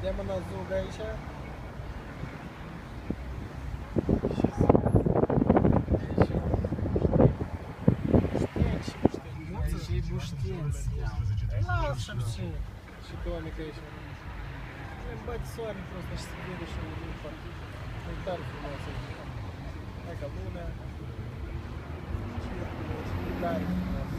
Vedem în azug aici. Și buștinți. Las și puțin. Și tomică aici. Îmi bate soare просто și se vede și un foarte. E tare frumos aici. Hai ca lumea. Și tare frumos.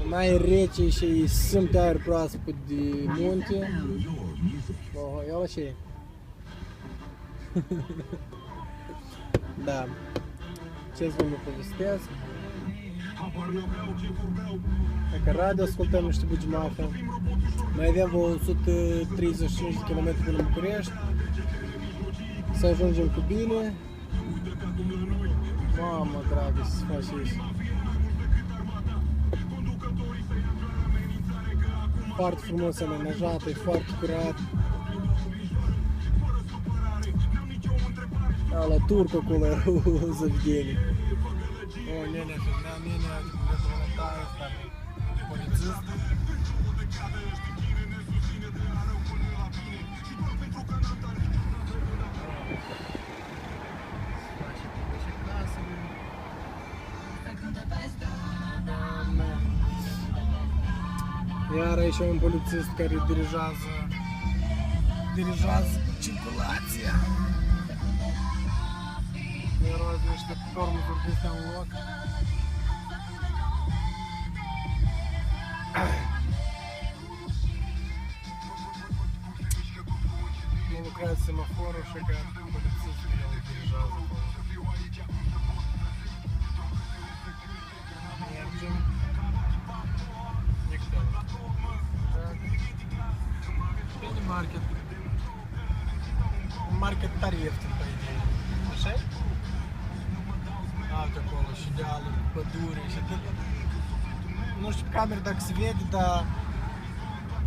Mai rece și simte aer proaspăt de munte. Oho, ia la ce e? Da. Ce-ți vă povestesc? Dacă radio ascultăm niște Bugimafa. Mai avem vreo 135 de km până în București. Să ajungem cu bine. Mamă, dragă, ce se face aici. Foarte frumos amenajat, e foarte curat. La turcă acolo era o заведение. O, nenea, nenea, voluntar ăsta, polițist. Iar aici un polițist care dirigează circulația. Miroase niște tormuzuri de astea în loc. Nu lucrează semaforul și că polițistul el dirigează acolo. Mergem. Market. Un market tare ieftin, pe idee. Așa-i? Alt acolo, și dealuri, pădure și atât. Nu știu pe cameră dacă se vede, dar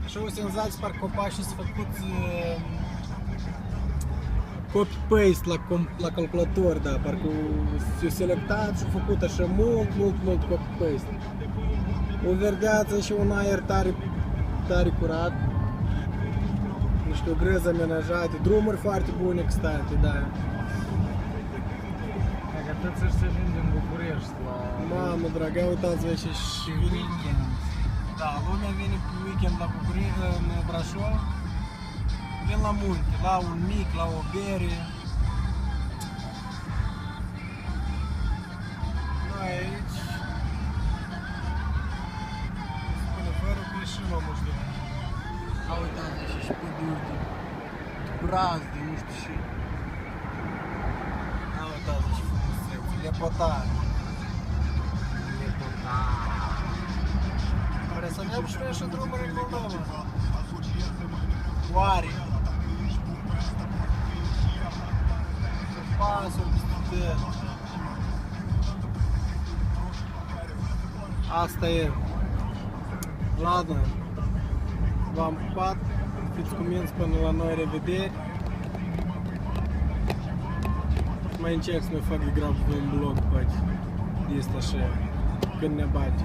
așa o senzație, parcă copașii sunt făcuți copy-paste la calculator, da, parcă s-au selectat și au făcut așa mult copy-paste. O verdeață și un aer tare curat. Niște grăzi amenajate, drumuri foarte bune, căstate, da. Dacă tot să ajungi în București la... Mamă, dragă, uitați-vă și weekend. Da, lumea vine pe weekend la București, în Brașov. Vin la munte, la un mic, la o bere. Noi aici... Spune, fără că ieșim la muștele. A, uitați-vă și păduri de brazde, nu știu și... A, uitați-vă și frumusețe, lepotare. Care să merg și noi și drumuri în Moldova. Oare? Pasuri peste tot. Asta e. Ladă. V-am pupat, fiți cuminți până la noi revederi. Mai încerc să mai fac de grab un blog, poate. Este așa, când ne bate.